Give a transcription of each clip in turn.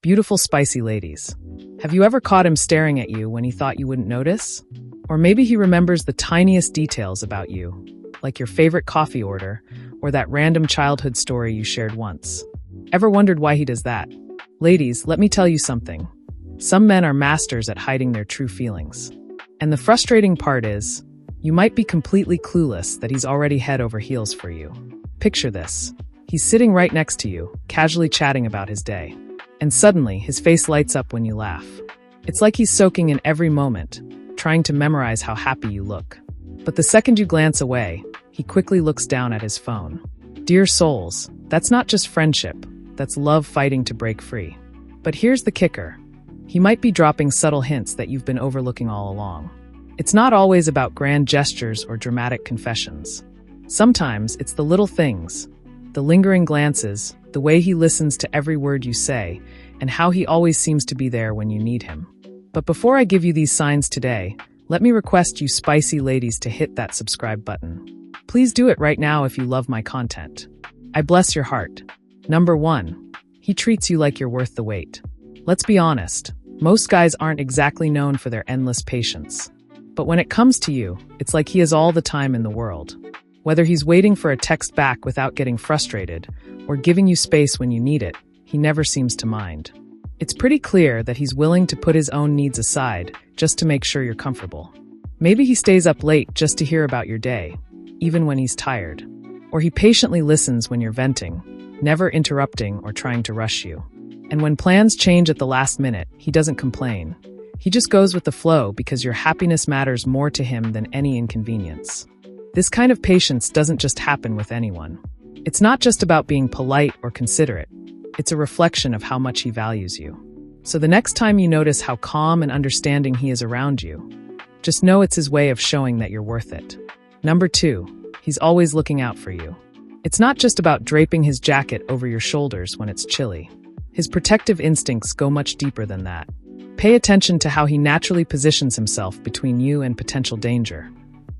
Beautiful, spicy ladies. Have you ever caught him staring at you when he thought you wouldn't notice? Or maybe he remembers the tiniest details about you, like your favorite coffee order or that random childhood story you shared once. Ever wondered why he does that? Ladies, let me tell you something. Some men are masters at hiding their true feelings. And the frustrating part is, you might be completely clueless that he's already head over heels for you. Picture this. He's sitting right next to you, casually chatting about his day. And suddenly, his face lights up when you laugh. It's like he's soaking in every moment, trying to memorize how happy you look. But the second you glance away, he quickly looks down at his phone. Dear souls, that's not just friendship, that's love fighting to break free. But here's the kicker. He might be dropping subtle hints that you've been overlooking all along. It's not always about grand gestures or dramatic confessions. Sometimes it's the little things, the lingering glances, the way he listens to every word you say, and how he always seems to be there when you need him. But before I give you these signs today, let me request you spicy ladies to hit that subscribe button. Please do it right now if you love my content. I bless your heart. Number 1. He treats you like you're worth the wait. Let's be honest, most guys aren't exactly known for their endless patience. But when it comes to you, it's like he has all the time in the world. Whether he's waiting for a text back without getting frustrated, or giving you space when you need it, he never seems to mind. It's pretty clear that he's willing to put his own needs aside just to make sure you're comfortable. Maybe he stays up late just to hear about your day, even when he's tired. Or he patiently listens when you're venting, never interrupting or trying to rush you. And when plans change at the last minute, he doesn't complain. He just goes with the flow because your happiness matters more to him than any inconvenience. This kind of patience doesn't just happen with anyone. It's not just about being polite or considerate. It's a reflection of how much he values you. So the next time you notice how calm and understanding he is around you, just know it's his way of showing that you're worth it. Number 2, he's always looking out for you. It's not just about draping his jacket over your shoulders when it's chilly. His protective instincts go much deeper than that. Pay attention to how he naturally positions himself between you and potential danger,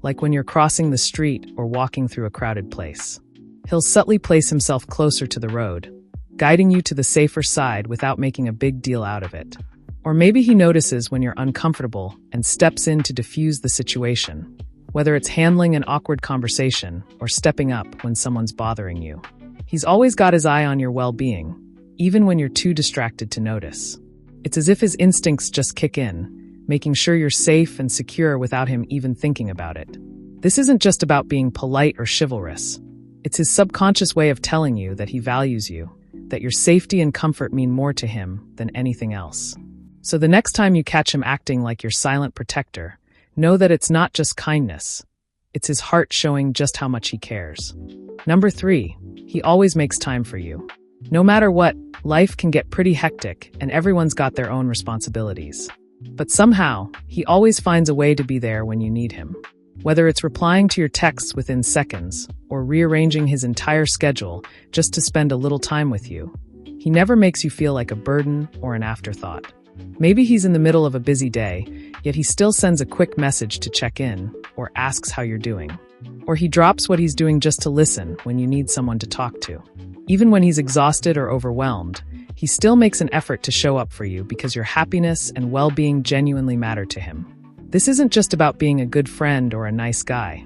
like when you're crossing the street or walking through a crowded place. He'll subtly place himself closer to the road, guiding you to the safer side without making a big deal out of it. Or maybe he notices when you're uncomfortable and steps in to diffuse the situation, whether it's handling an awkward conversation or stepping up when someone's bothering you. He's always got his eye on your well-being, even when you're too distracted to notice. It's as if his instincts just kick in, making sure you're safe and secure without him even thinking about it. This isn't just about being polite or chivalrous. It's his subconscious way of telling you that he values you, that your safety and comfort mean more to him than anything else. So the next time you catch him acting like your silent protector, know that it's not just kindness. It's his heart showing just how much he cares. Number 3, he always makes time for you. No matter what, life can get pretty hectic and everyone's got their own responsibilities. But somehow, he always finds a way to be there when you need him. Whether it's replying to your texts within seconds or rearranging his entire schedule just to spend a little time with you, he never makes you feel like a burden or an afterthought. Maybe he's in the middle of a busy day, yet he still sends a quick message to check in or asks how you're doing. Or he drops what he's doing just to listen when you need someone to talk to. Even when he's exhausted or overwhelmed, he still makes an effort to show up for you because your happiness and well-being genuinely matter to him. This isn't just about being a good friend or a nice guy.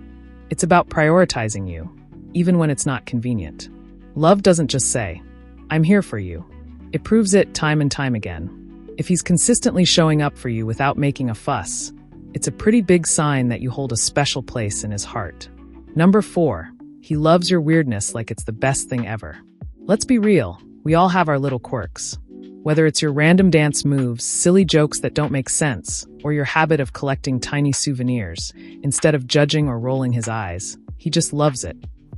It's about prioritizing you, even when it's not convenient. Love doesn't just say, "I'm here for you." It proves it time and time again. If he's consistently showing up for you without making a fuss, it's a pretty big sign that you hold a special place in his heart. Number 4, he loves your weirdness like it's the best thing ever. Let's be real, we all have our little quirks. Whether it's your random dance moves, silly jokes that don't make sense, or your habit of collecting tiny souvenirs, instead of judging or rolling his eyes, he just loves it.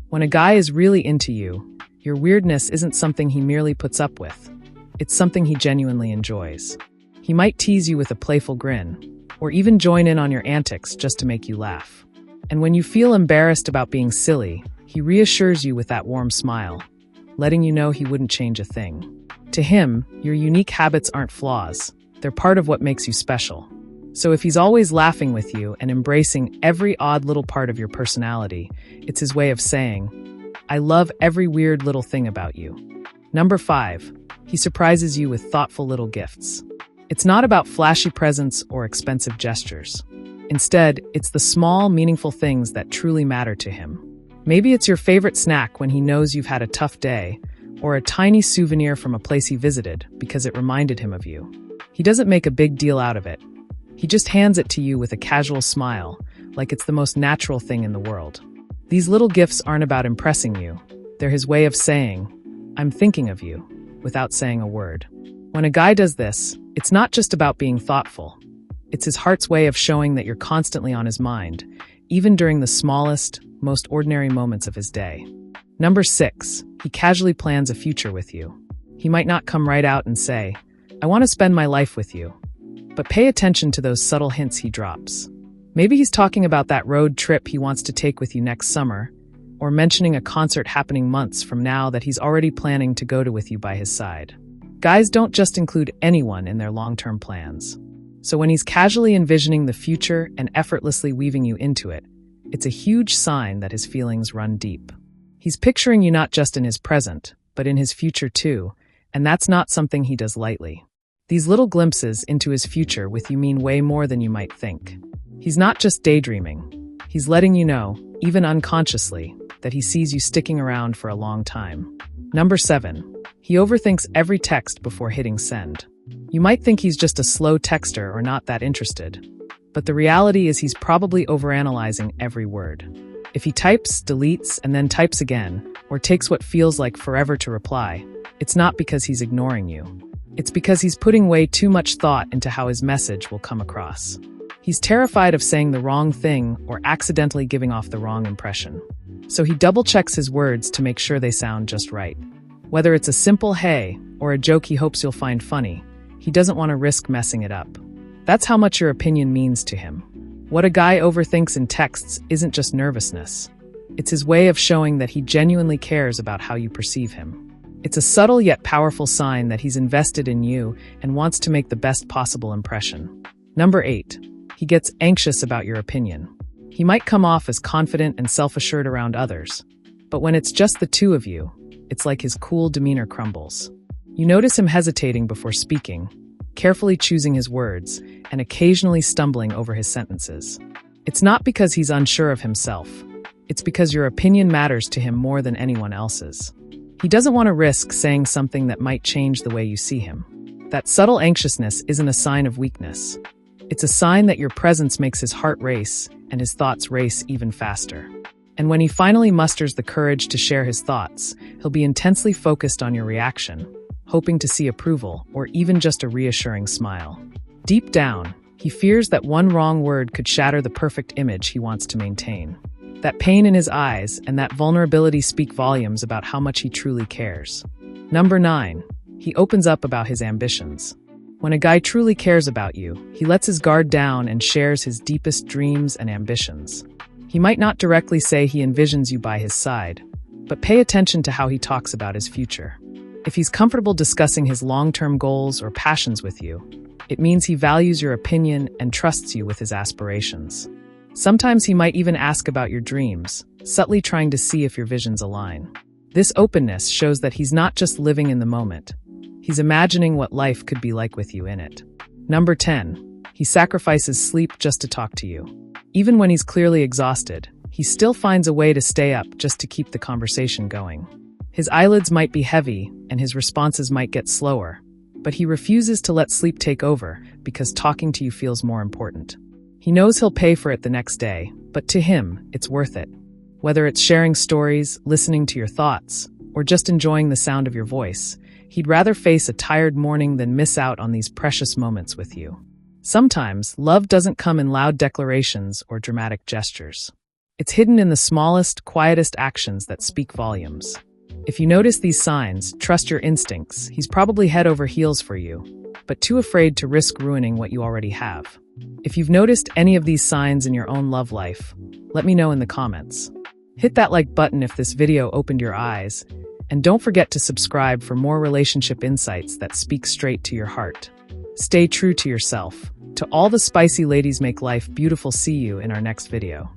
When a guy is really into you, your weirdness isn't something he merely puts up with. It's something he genuinely enjoys. He might tease you with a playful grin, or even join in on your antics just to make you laugh. And when you feel embarrassed about being silly, he reassures you with that warm smile, letting you know he wouldn't change a thing. To him, your unique habits aren't flaws. They're part of what makes you special. So if he's always laughing with you and embracing every odd little part of your personality, it's his way of saying, "I love every weird little thing about you." Number 5, he surprises you with thoughtful little gifts. It's not about flashy presents or expensive gestures. Instead, it's the small, meaningful things that truly matter to him. Maybe it's your favorite snack when he knows you've had a tough day, or a tiny souvenir from a place he visited because it reminded him of you. He doesn't make a big deal out of it. He just hands it to you with a casual smile, like it's the most natural thing in the world. These little gifts aren't about impressing you. They're his way of saying, "I'm thinking of you," without saying a word. When a guy does this, it's not just about being thoughtful. It's his heart's way of showing that you're constantly on his mind, even during the smallest, most ordinary moments of his day. Number 6, he casually plans a future with you. He might not come right out and say, "I want to spend my life with you," but pay attention to those subtle hints he drops. Maybe he's talking about that road trip he wants to take with you next summer, or mentioning a concert happening months from now that he's already planning to go to with you by his side. Guys don't just include anyone in their long-term plans. So when he's casually envisioning the future and effortlessly weaving you into it, it's a huge sign that his feelings run deep. He's picturing you not just in his present, but in his future too, and that's not something he does lightly. These little glimpses into his future with you mean way more than you might think. He's not just daydreaming. He's letting you know, even unconsciously, that he sees you sticking around for a long time. Number 7, he overthinks every text before hitting send. You might think he's just a slow texter or not that interested, but the reality is he's probably overanalyzing every word. If he types, deletes, and then types again, or takes what feels like forever to reply, it's not because he's ignoring you. It's because he's putting way too much thought into how his message will come across. He's terrified of saying the wrong thing or accidentally giving off the wrong impression. So he double-checks his words to make sure they sound just right. Whether it's a simple "hey" or a joke he hopes you'll find funny, he doesn't want to risk messing it up. That's how much your opinion means to him. What a guy overthinks in texts isn't just nervousness. It's his way of showing that he genuinely cares about how you perceive him. It's a subtle yet powerful sign that he's invested in you and wants to make the best possible impression. Number 8, he gets anxious about your opinion. He might come off as confident and self-assured around others, but when it's just the two of you, it's like his cool demeanor crumbles. You notice him hesitating before speaking, carefully choosing his words, and occasionally stumbling over his sentences. It's not because he's unsure of himself. It's because your opinion matters to him more than anyone else's. He doesn't want to risk saying something that might change the way you see him. That subtle anxiousness isn't a sign of weakness. It's a sign that your presence makes his heart race and his thoughts race even faster. And when he finally musters the courage to share his thoughts, he'll be intensely focused on your reaction, hoping to see approval or even just a reassuring smile. Deep down, he fears that one wrong word could shatter the perfect image he wants to maintain. That pain in his eyes and that vulnerability speak volumes about how much he truly cares. Number 9, he opens up about his ambitions. When a guy truly cares about you, he lets his guard down and shares his deepest dreams and ambitions. He might not directly say he envisions you by his side, but pay attention to how he talks about his future. If he's comfortable discussing his long-term goals or passions with you, it means he values your opinion and trusts you with his aspirations. Sometimes he might even ask about your dreams, subtly trying to see if your visions align. This openness shows that he's not just living in the moment. He's imagining what life could be like with you in it. Number 10, he sacrifices sleep just to talk to you. Even when he's clearly exhausted, he still finds a way to stay up just to keep the conversation going. His eyelids might be heavy and his responses might get slower, but he refuses to let sleep take over because talking to you feels more important. He knows he'll pay for it the next day, but to him, it's worth it. Whether it's sharing stories, listening to your thoughts, or just enjoying the sound of your voice, he'd rather face a tired morning than miss out on these precious moments with you. Sometimes, love doesn't come in loud declarations or dramatic gestures. It's hidden in the smallest, quietest actions that speak volumes. If you notice these signs, trust your instincts. He's probably head over heels for you, but too afraid to risk ruining what you already have. If you've noticed any of these signs in your own love life, let me know in the comments. Hit that like button if this video opened your eyes, and don't forget to subscribe for more relationship insights that speak straight to your heart. Stay true to yourself. To all the spicy ladies make life beautiful, see you in our next video.